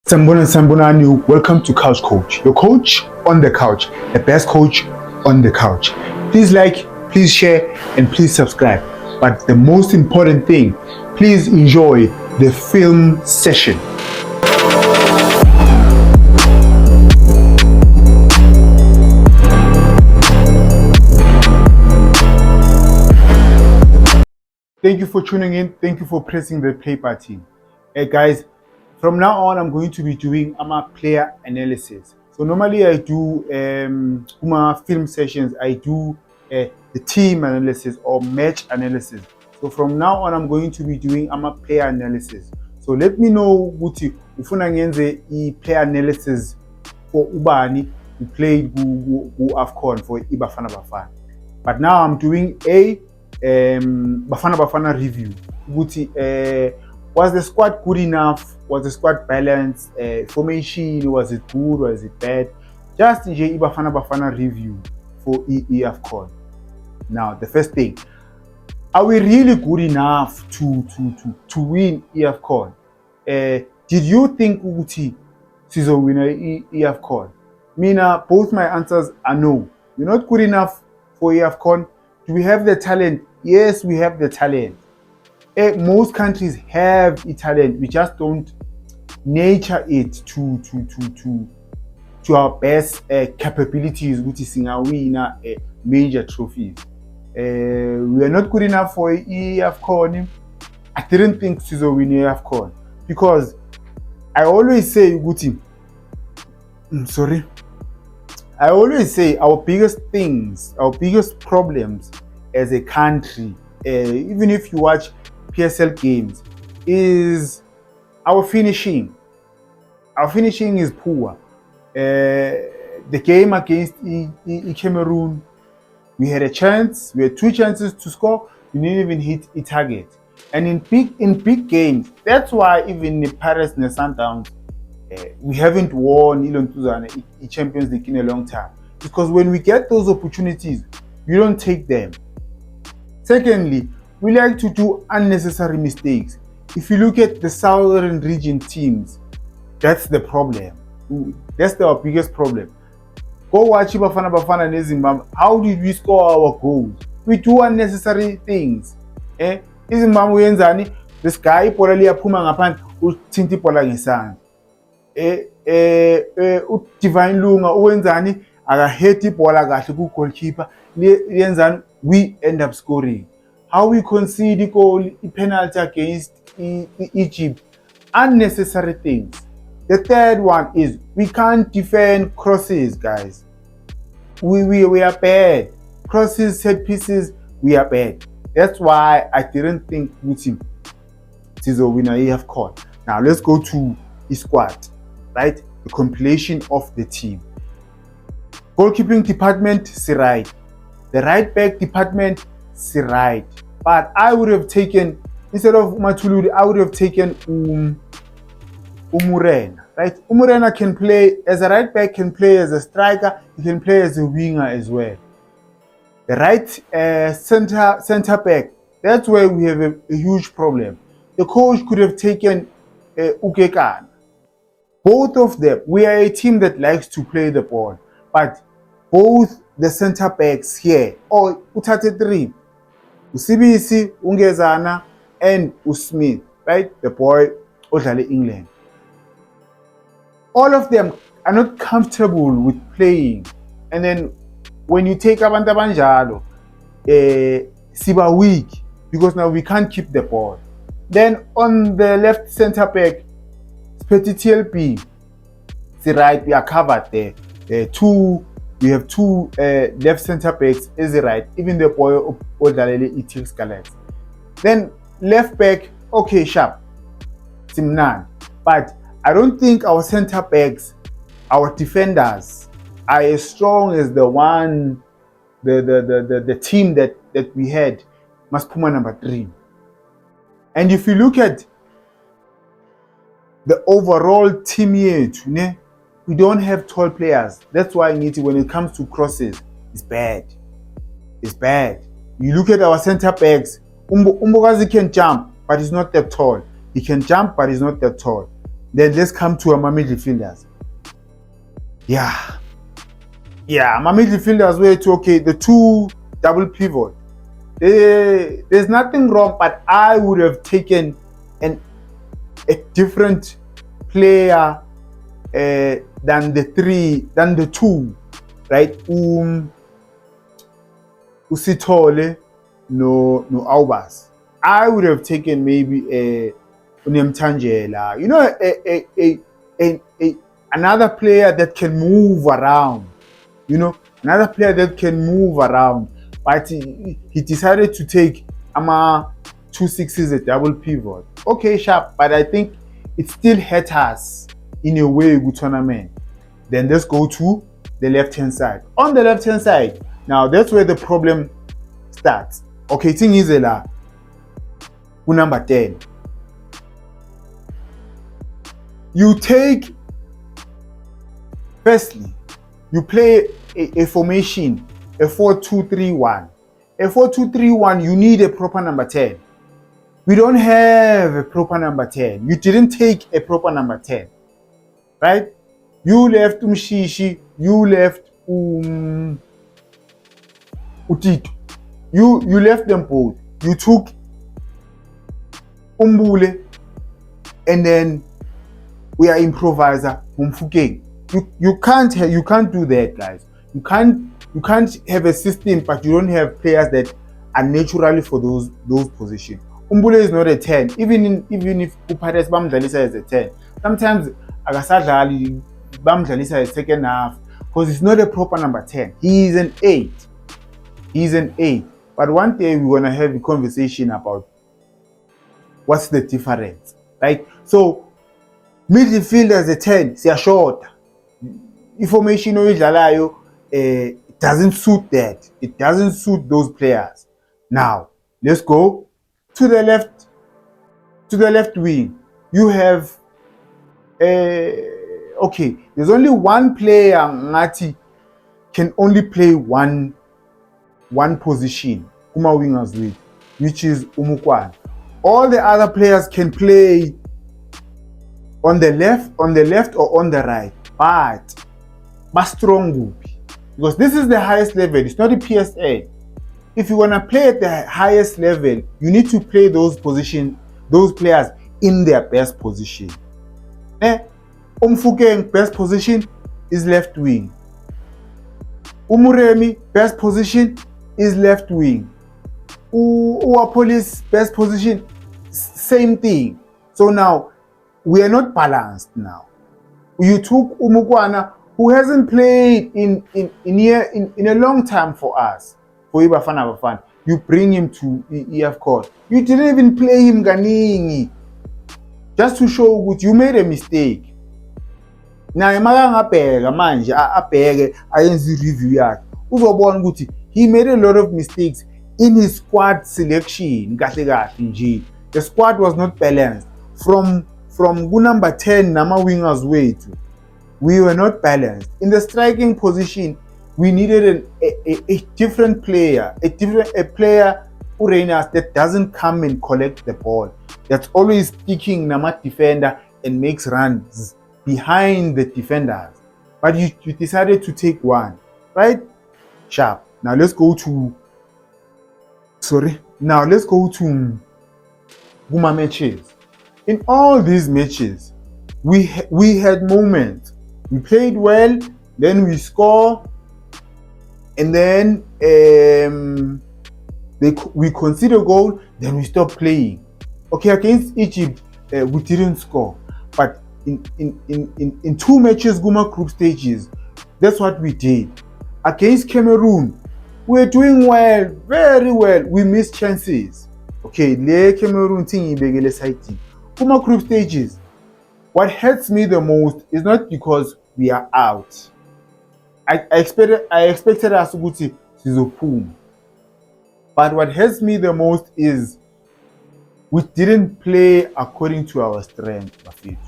Sambonani, welcome to Couch Coach, your coach on the couch, the best coach on the couch. Please like, please share, and please subscribe. But the most important thing, please enjoy the film session. Thank you for tuning in. Thank you for pressing the play button. Hey guys, from now on, I'm going to be doing player analysis. So normally I do film sessions. I do the team analysis or match analysis. So from now on, I'm going to be doing player analysis. So let me know ukuthi ufuna ngenze i-player analysis for ubani who played ku AFCON for iBafana Bafana. But now I'm doing a Bafana Bafana review. Was the squad good enough? Was the squad balanced? Formation, was it good? Was it bad? Just enjoy Bafana Bafana review for AFCON. Now, the first thing, are we really good enough to win AFCON? Did you think Uguti Sizo winner AFCON? Mina, both my answers are no. We're not good enough for AFCON. Do we have the talent? Yes, we have the talent. Most countries have a talent. We just don't nurture it to our best capabilities, which is in our winner major trophies. We are not good enough for AFCON. I didn't think Sizo win AFCON because I always say, I always say our biggest things, our biggest problems as a country, even if you watch PSL games, is our finishing. Our finishing is poor. The game against Cameroon, we had a chance. We had two chances to score. We didn't even hit a target. And in big games, that's why even the Paris and the Sundowns, we haven't won the Champions League in a long time. Because when we get those opportunities, we don't take them. Secondly, we like to do unnecessary mistakes. If you look at the Southern region teams, that's the problem. That's our biggest problem. Go watch Bafana Bafana and Zimbabwe. How did we score our goals? We do unnecessary things. Zimbabwe yenzani? This guy ipola liyaphuma ngaphandle uthinta ipola ngesandla. Divine Lunga uwenzani? Akaheti ipola kahle ku goalkeeper. Yenzani? We end up scoring. How we concede a goal, a penalty against Egypt. Unnecessary things. The third one is we can't defend crosses, guys. We are bad. Crosses, set pieces, we are bad. That's why I didn't think Mutim Sizo winner AFCON. Now let's go to the squad, right? The compilation of the team. Goalkeeping department, Sirai. The right back department, Sirai. But I would have taken, instead of Matuludi, I would have taken Umurena, right? Umurena can play as a right back, can play as a striker, he can play as a winger as well. The right center back, that's where we have a huge problem. The coach could have taken Ukekan. Both of them, we are a team that likes to play the ball, but both the center backs here, or Utate 3, Usibisi, Ungezana, and Usmith, right? The boy Odlale England. All of them are not comfortable with playing. And then when you take Abantu Abanjalo, Siba weak because now we can't keep the ball. Then on the left center back, Petit TLP, right, we are covered there. We have two left center backs, is right, even the boy Odlalele Itil Scarlet. Then left back, okay, sharp, Simnan. But I don't think our center backs, our defenders, are as strong as the team that we had, Maspuma number 3. And if you look at the overall team here, we don't have tall players. That's why when it comes to crosses, it's bad. It's bad. You look at our center backs, Umbogazi can jump, but he's not that tall. He can jump, but he's not that tall. Then let's come to our midfielders. Yeah, my midfielders were okay. The two double pivot. There's nothing wrong, but I would have taken a different player than the two, right? Usithole no Aubas. I would have taken maybe a Unemtangela, another player that can move around, another player that can move around. But he decided to take 2-6s a double pivot. Okay, sharp, but I think it still hurt us in a way good tournament. Then let's go to the left-hand side. On the left-hand side, now that's where the problem starts. Okay, thing is number 10. You take, firstly, you play a formation, a 4-2-3-1. A 4-2-3-1, you need a proper number 10. We don't have a proper number 10. You didn't take a proper number 10, right? You left Mshishi, you left Utito. You left them both. You took Umbule, and then we are improviser Mfukeng. You can't do that, guys. You can't have a system, but you don't have players that are naturally for those positions. Umbule is not a 10. Even if Pirates bamdlalisa as a 10, sometimes akasadlali bamdlalisa as second half because it's not a proper number 10. He is an 8. He's an 8. But one day we're gonna have a conversation about what's the difference, right? So midfield as a 10, they are short. Information it doesn't suit that. It doesn't suit those players. Now let's go to the left wing. You have okay, there's only one player Ngati can only play one position, wingers with, which is Umukwan. All the other players can play on the left or on the right, but strong, because this is the highest level. It's not a PSA. If you wanna play at the highest level, you need to play those players in their best position. Umfukeng best position is left wing. Umuremi best position is left wing. Uwapolis best position, same thing. So now we are not balanced now. You took Umukwana, who hasn't played in a long time for us, for Ibafana Bafana. You bring him to EF Court. You didn't even play him Ganingi, just to show what you made a mistake. Now ngabheka manje abheke ayenze review yakhe uzobona ukuthi he made a lot of mistakes in his squad selection. The squad was not balanced from number 10 nama wingers wethu. We were not balanced in the striking position. We needed a different player, a player Urenas that doesn't come and collect the ball, that's always sticking nama defender and makes runs behind the defenders. But you decided to take one, right? Sharp. Now let's go to Guma matches. In all these matches, we had moments. We played well, then we score, and then we concede a goal, then we stop playing. Okay, against Egypt, we didn't score, but in two matches, Guma group stages, that's what we did. Against Cameroon, we're doing well, very well. We missed chances. Okay, le Cameroon thing ibekele side. Guma group stages, what hurts me the most is not because we are out. I expected us to go to Sizopum. But what hurts me the most is we didn't play according to our strength. We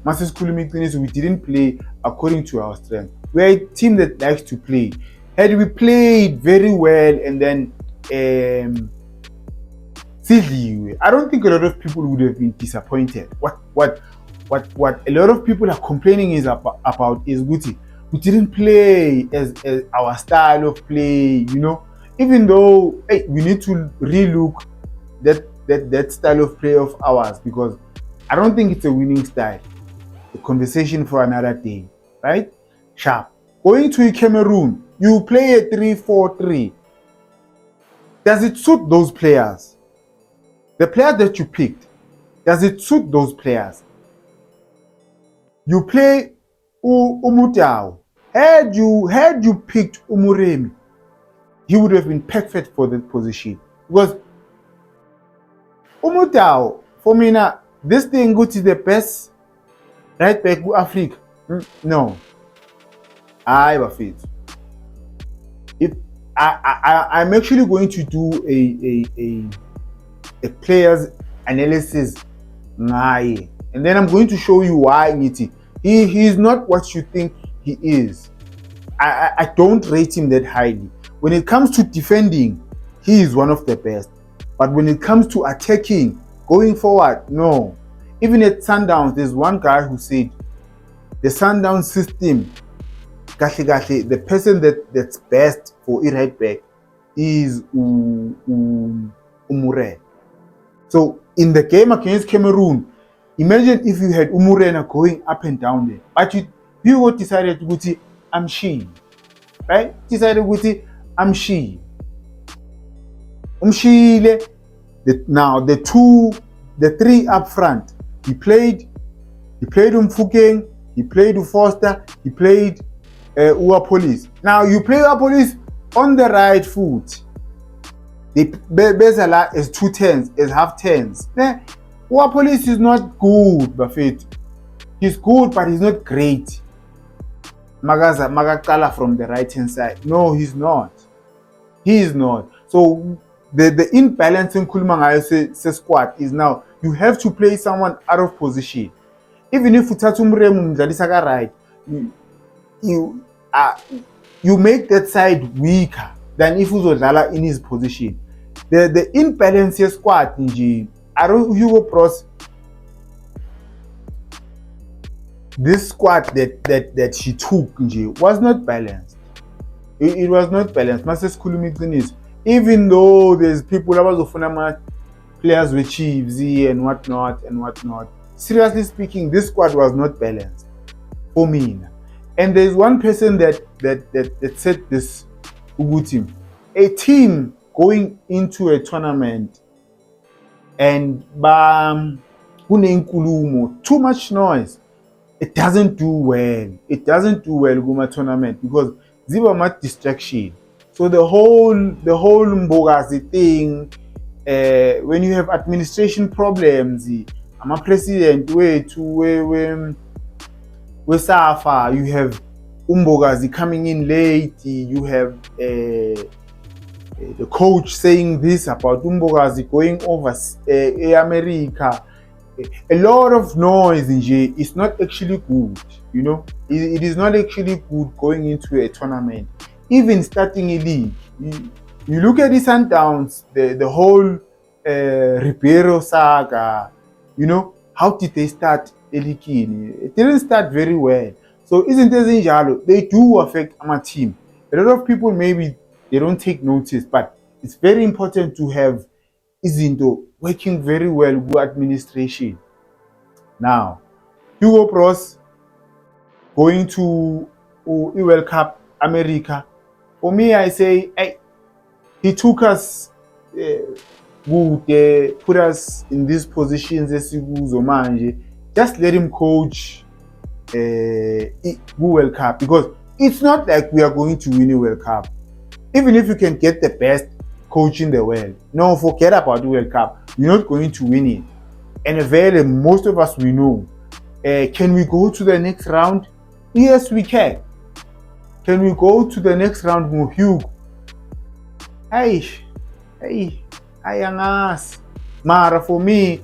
didn't play according to our strength. We're a team that likes to play. Had we played very well and then I don't think a lot of people would have been disappointed. What what a lot of people are complaining is about is Guti. We didn't play as our style of play, you know. Even though we need to relook that style of play of ours, because I don't think it's a winning style. A conversation for another day, right? Sharp. Going to Cameroon, you play a 3-4-3. Does it suit those players? The players that you picked, does it suit those players? You play Umutao. Had you picked Umuremi, he would have been perfect for that position. Because Umutao, for me now, this thing go to the best right back to Africa. No. I have faith. If I'm actually going to do a player's analysis, and then I'm going to show you why he is not what you think he is. I don't rate him that highly. When it comes to defending, he is one of the best. But when it comes to attacking, going forward, no. Even at Sundowns, there's one guy who said the Sundown system, the person that's best for a right back is Umure. So in the game against Cameroon, imagine if you had Umurena going up and down there. But you decided to go to Amshi. Right? Decided to go to Amshi. Umshile. Now the three up front. He played Mfukeng, he played Foster, he played Uapolis. Now you play Uapolis on the right foot. Bezala is 2-10s, is half-10s. Uapolis is not good, Buffett. He's good, but he's not great. Magakala from the right-hand side. No, he's not. He is not. So the imbalance in Kulmangayo squad is now you have to play someone out of position. Even if Utatumremu Mdalisaka right, you make that side weaker than if Uzodala in his position. The imbalance squad, Hugo Pros, this squad that she took was not balanced. It was not balanced. Master Kulumikun is, even though there's people that was of players with Chiefs and whatnot. Seriously speaking, this squad was not balanced for me. And there's one person that said this, Ugutim. A team going into a tournament and too much noise, it doesn't do well. It doesn't do well Guma tournament because ziba much distraction. So the whole Mbogazi thing, when you have administration problems, I'm a president where Safa, you have Umbogazi coming in late, you have the coach saying this about Umbogazi going over America. A lot of noise in J is not actually good, you know. It is not actually good going into a tournament. Even starting a league, you look at the Sundowns, the whole Ribeiro saga, you know, how did they start Elikini? It didn't start very well. So isn't this in Jalo? They do affect our team. A lot of people maybe they don't take notice, but it's very important to have Izinto working very well with administration. Now, Hugo Bros going to World Cup America. For me, I say, hey, he took us good, put us in these positions as Zomanje. Just let him coach World Cup, because it's not like we are going to win a World Cup. Even if you can get the best coach in the world, no, forget about the World Cup. You're not going to win it. And very most of us we know. Can we go to the next round? Yes, we can. Can we go to the next round, Mohug? Hey, ayangas. Mara, for me,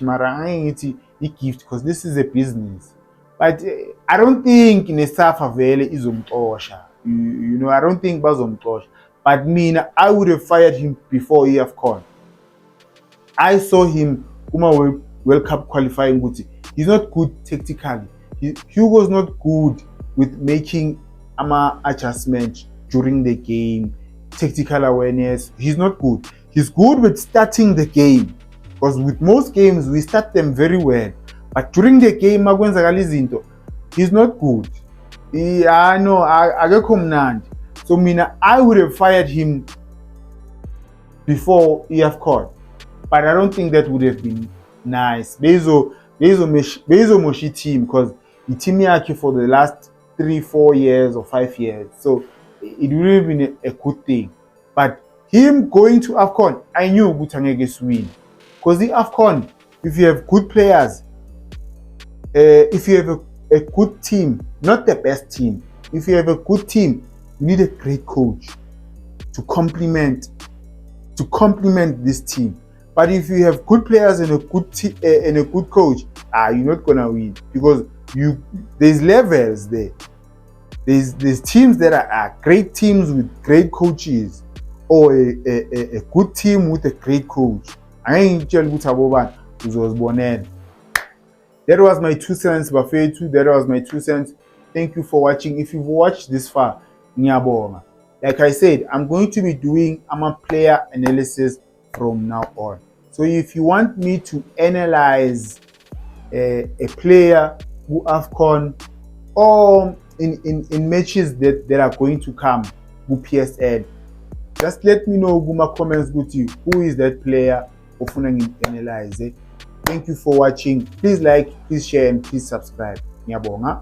Mara, I ain't a gift because this is a business. But I don't think in a Safa Valley is Umtosha. You know, I don't think Bazom Tosh. But me, I would have fired him before he have gone. I saw him World Cup qualifying ukuthi he's not good tactically. Hugo's not good with making adjustments during the game, tactical awareness. He's not good. He's good with starting the game, because with most games we start them very well, but during the game makwenzakala izinto, he's not good. No, akekho mnandi. So I would have fired him before AFCON, but I don't think that would have been nice. Bezo moshi team, because the team yakhe for the last 3-4 years or 5 years, so it would have been a good thing. But him going to AFCON, I knew Butangege win, because the AFCON, if you have good players, if you have a good team, not the best team, if you have a good team, you need a great coach to complement this team. But if you have good players and a good coach, you're not gonna win, because there's levels there. There's teams that are great teams with great coaches, or a good team with a great coach. That was my 2 cents, Bafetu. That was my 2 cents. Thank you for watching. If you've watched this far, ngiyabonga. Like I said, I'm going to be doing player analysis from now on. So if you want me to analyze a player who AFCON, or in matches that are going to come with PSL, just let me know in my comments with you who is that player ofuna analyze. Thank you for watching. Please like, please share, and please subscribe. Ngiyabonga.